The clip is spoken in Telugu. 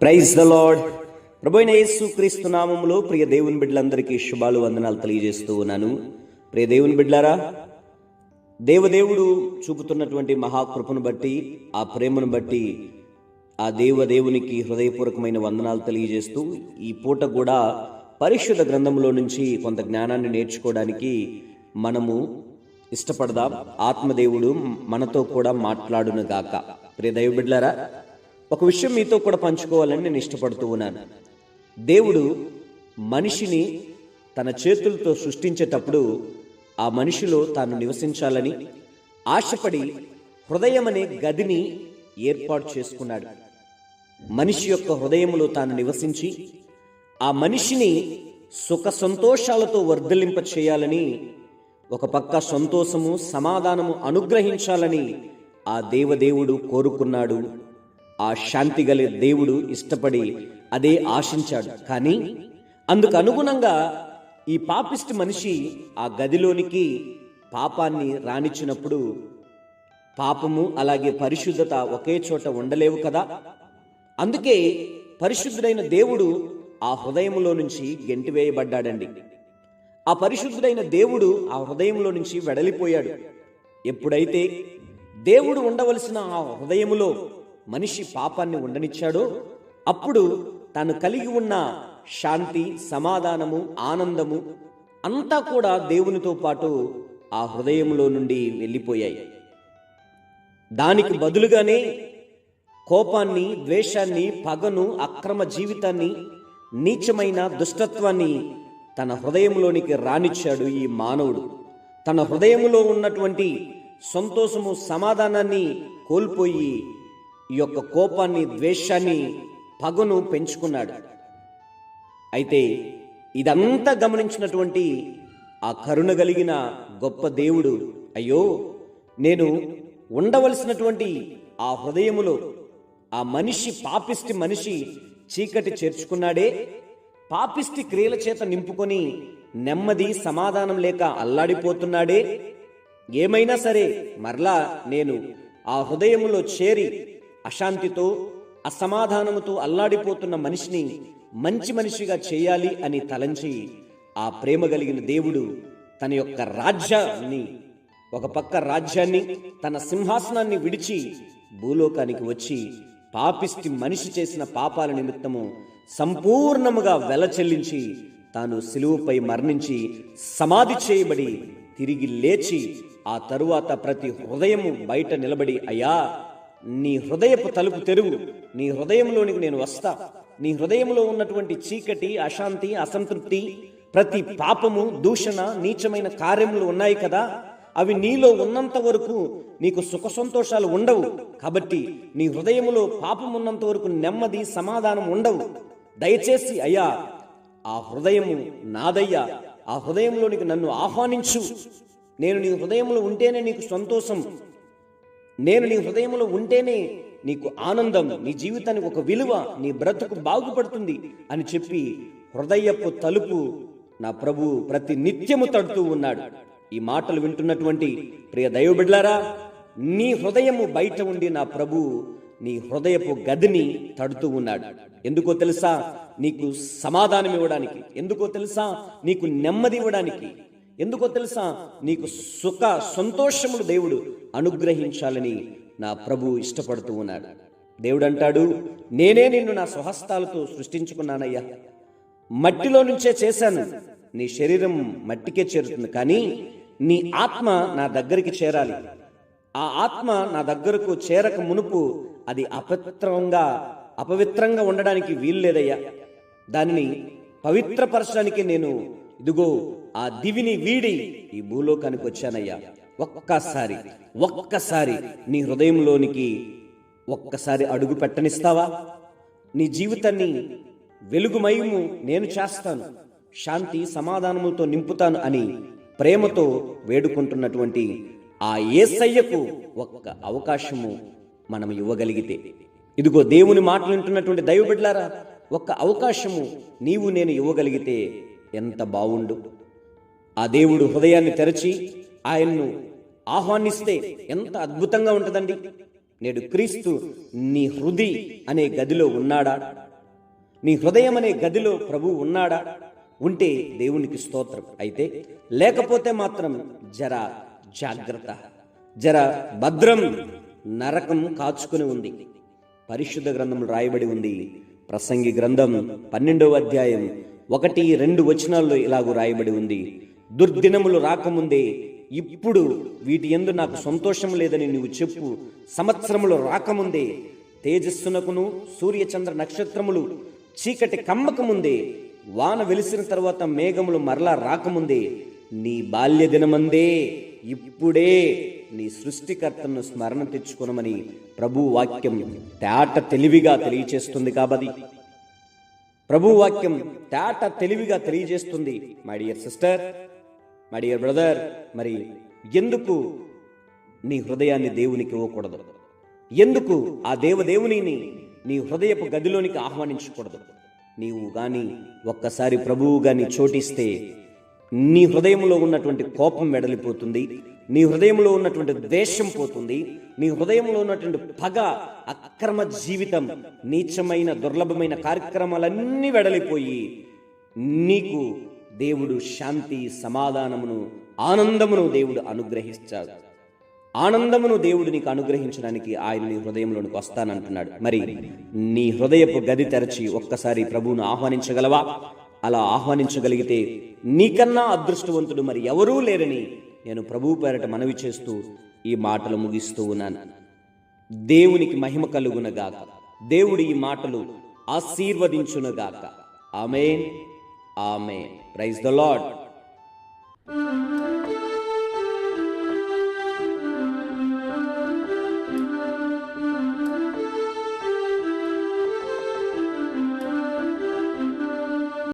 Praise the lord. ప్రభువైన యేసు క్రీస్తు నామములో ప్రియ దేవుని బిడ్డలందరికీ శుభాలు వందనాలు తెలియజేస్తూ ఉన్నాను. ప్రియ దేవుని బిడ్డలారా, దేవదేవుడు చూపుతున్నటువంటి మహాకృపను బట్టి, ఆ ప్రేమను బట్టి ఆ దేవదేవునికి హృదయపూర్వకమైన వందనాలు తెలియజేస్తూ ఈ పూట కూడా పరిశుద్ధ గ్రంథంలో నుంచి కొంత జ్ఞానాన్ని నేర్చుకోవడానికి మనము ఇష్టపడదాం. ఆత్మదేవుడు మనతో కూడా మాట్లాడును గాక. ప్రియ దైవ బిడ్డలారా, ఒక విషయం మీతో కూడా పంచుకోవాలని నేను ఇష్టపడుతూ ఉన్నాను. దేవుడు మనిషిని తన చేతులతో సృష్టించేటప్పుడు ఆ మనిషిలో తాను నివసించాలని ఆశపడి హృదయం అనే గదిని ఏర్పాటు చేసుకున్నాడు. మనిషి యొక్క హృదయంలో తాను నివసించి ఆ మనిషిని సుఖ సంతోషాలతో వర్ధిల్లింప చేయాలని, ఒక పక్క సంతోషము సమాధానము అనుగ్రహించాలని ఆ దేవదేవుడు కోరుకున్నాడు. ఆ శాంతి గల దేవుడు ఇష్టపడి అదే ఆశించాడు. కానీ అందుకు అనుగుణంగా ఈ పాపిష్టి మనిషి ఆ గదిలోనికి పాపాన్ని రానిచ్చినప్పుడు పాపము అలాగే పరిశుద్ధత ఒకే చోట ఉండలేవు కదా. అందుకే పరిశుద్ధుడైన దేవుడు ఆ హృదయంలో నుంచి గెంటివేయబడ్డాడండి. ఆ పరిశుద్ధుడైన దేవుడు ఆ హృదయంలో నుంచి వెడలిపోయాడు. ఎప్పుడైతే దేవుడు ఉండవలసిన ఆ హృదయములో మనిషి పాపాన్ని ఉండనిచ్చాడో అప్పుడు తాను కలిగి ఉన్న శాంతి, సమాధానము, ఆనందము అంతా కూడా దేవునితో పాటు ఆ హృదయంలో నుండి వెళ్ళిపోయాయి. దానికి బదులుగానే కోపాన్ని, ద్వేషాన్ని, పగను, అక్రమ జీవితాన్ని, నీచమైన దుష్టత్వాన్ని తన హృదయంలోనికి రానిచ్చాడు ఈ మానవుడు. తన హృదయంలో ఉన్నటువంటి సంతోషము, సమాధానాన్ని కోల్పోయి ఈ యొక్క కోపాన్ని, ద్వేషాన్ని, పగను పెంచుకున్నాడు. అయితే ఇదంతా గమనించినటువంటి ఆ కరుణ కలిగిన గొప్ప దేవుడు, అయ్యో, నేను ఉండవలసినటువంటి ఆ హృదయములో ఆ మనిషి, పాపిష్టి మనిషి చీకటి చేర్చుకున్నాడే, పాపిష్టి క్రియల చేత నింపుకొని నెమ్మది, సమాధానం లేక అల్లాడిపోతున్నాడే, ఏమైనా సరే మరలా నేను ఆ హృదయములో చేరి అశాంతితో, అసమాధానముతో అల్లాడిపోతున్న మనిషిని మంచి మనిషిగా చేయాలి అని తలంచి ఆ ప్రేమ కలిగిన దేవుడు తన యొక్క రాజ్యాన్ని, ఒక పక్క రాజ్యాన్ని, తన సింహాసనాన్ని విడిచి భూలోకానికి వచ్చి పాపిష్టి మనిషి చేసిన పాపాల నిమిత్తము సంపూర్ణముగా వెల చెల్లించి తాను సిలువపై మరణించి సమాధి చేయబడి తిరిగి లేచి ఆ తరువాత ప్రతి హృదయము బయట నిలబడి, అయ్యా, నీ హృదయపు తలుపు తెరువు, నీ హృదయంలోనికి నేను వస్తా, నీ హృదయంలో ఉన్నటువంటి చీకటి, అశాంతి, అసంతృప్తి, ప్రతి పాపము, దూషణ, నీచమైన కార్యములు ఉన్నాయి కదా, అవి నీలో ఉన్నంత వరకు నీకు సుఖ సంతోషాలు ఉండవు. కాబట్టి నీ హృదయములో పాపం ఉన్నంత వరకు నెమ్మది, సమాధానం ఉండవు. దయచేసి అయ్యా, ఆ హృదయము నాదయ్యా, ఆ హృదయంలోనికి నన్ను ఆహ్వానించు. నేను నీ హృదయంలో ఉంటేనే నీకు సంతోషం, నేను నీ హృదయంలో ఉంటేనే నీకు ఆనందం, నీ జీవితానికి ఒక విలువ, నీ బ్రతుకు బాగుపడుతుంది అని చెప్పి హృదయపు తలుపు నా ప్రభు ప్రతి నిత్యము తడుతూ ఉన్నాడు. ఈ మాటలు వింటున్నటువంటి ప్రియ దైవ బిడ్డలారా, నీ హృదయము బయట ఉండి నా ప్రభు నీ హృదయపు గదిని తడుతూ ఉన్నాడు. ఎందుకో తెలుసా? నీకు సమాధానం ఇవ్వడానికి. ఎందుకో తెలుసా? నీకు నెమ్మది ఇవ్వడానికి. ఎందుకో తెలుసా? నీకు సుఖ సంతోషములు దేవుడు అనుగ్రహించాలని నా ప్రభు ఇష్టపడుతూ ఉన్నాడు. దేవుడు అంటాడు, నేనే నిన్ను నా స్వహస్తాలతో సృష్టించుకున్నానయ్యా, మట్టిలో నుంచే చేశాను. నీ శరీరం మట్టికే చేరుతుంది, కానీ నీ ఆత్మ నా దగ్గరికి చేరాలి. ఆ ఆత్మ నా దగ్గరకు చేరక మునుపు అది అపవిత్రంగా ఉండడానికి వీల్లేదయ్యా. దానిని పవిత్రపరచడానికి నేను ఇదిగో ఆ దివిని వీడి ఈ భూలోకానికి వచ్చానయ్యా. ఒక్కసారి నీ హృదయంలోనికి ఒక్కసారి అడుగు పెట్టనిస్తావా? నీ జీవితాన్ని వెలుగుమయము నేను చేస్తాను, శాంతి సమాధానములతో నింపుతాను అని ప్రేమతో వేడుకుంటున్నటువంటి ఆ యేసయ్యకు ఒక్క అవకాశము మనం ఇవ్వగలిగితే, ఇదిగో దేవుని మాటలు వింటున్నటువంటి దైవ బిడ్డలారా, ఒక్క అవకాశము నీవు నేను ఇవ్వగలిగితే ఎంత బావుండు. ఆ దేవుడు హృదయాన్ని తెరచి ఆయన్ను ఆహ్వానిస్తే ఎంత అద్భుతంగా ఉంటుందండి. నేడు క్రీస్తు నీ హృదయ అనే గదిలో ఉన్నాడా? నీ హృదయం అనే గదిలో ప్రభువు ఉన్నాడా? ఉంటే దేవునికి స్తోత్రం. అయితే లేకపోతే మాత్రం జర జాగ్రత్త, జర భద్రం, నరకం కాచుకుని ఉంది. పరిశుద్ధ గ్రంథంలో రాయబడి ఉంది. ప్రసంగి గ్రంథం 12వ అధ్యాయం 1-2 వచనాల్లో ఇలాగూ రాయబడి ఉంది. దుర్దినములు రాకముందే ఇప్పుడు వీటి యందు నాకు సంతోషం లేదని నువ్వు చెప్పు. సంవత్సరములు రాకముందే, తేజస్సునకును సూర్యచంద్ర నక్షత్రములు చీకటి కమ్మకముందే, వాన వెలిసిన తర్వాత మేఘములు మరలా రాకముందే, నీ బాల్య దినమందే ఇప్పుడే నీ సృష్టికర్తను స్మరణ తెచ్చుకొనమని ప్రభు వాక్యం తేట తెలివిగా తెలియచేస్తుంది. కాబట్టి ప్రభు వాక్యం తేట తెలివిగా తెలియజేస్తుంది. My dear sister, my dear brother, మరి ఎందుకు నీ హృదయాన్ని దేవునికి ఇవ్వకూడదు? ఎందుకు ఆ దేవుని నీ హృదయపు గదిలోనికి ఆహ్వానించకూడదు? నీవు గాని ఒక్కసారి ప్రభువు గాని చోటిస్తే నీ హృదయంలో ఉన్నటువంటి కోపం వెడలిపోతుంది, నీ హృదయంలో ఉన్నటువంటి ద్వేషం పోతుంది, నీ హృదయంలో ఉన్నటువంటి పగ, అక్రమ జీవితం, నీచమైన దుర్లభమైన కార్యక్రమాలన్నీ వెడలిపోయి నీకు దేవుడు శాంతి, సమాధానమును, ఆనందమును దేవుడు అనుగ్రహిస్తాడు. ఆనందమును దేవుడు నీకు అనుగ్రహించడానికి ఆయన నీ హృదయంలోనికి వస్తానంటున్నాడు. మరి నీ హృదయపు గది తెరచి ఒక్కసారి ప్రభువును ఆహ్వానించగలవా? అలా ఆహ్వానించగలిగితే నీకన్నా అదృష్టవంతుడు మరి ఎవరూ లేరని నేను ప్రభువు పేరట మనవి చేస్తూ ఈ మాటలు ముగిస్తూ ఉన్నాను. దేవునికి మహిమ కలుగునగాక. దేవుడు ఈ మాటలు ఆశీర్వదించునుగాక. ఆమేన్, ఆమేన్. Praise the lord.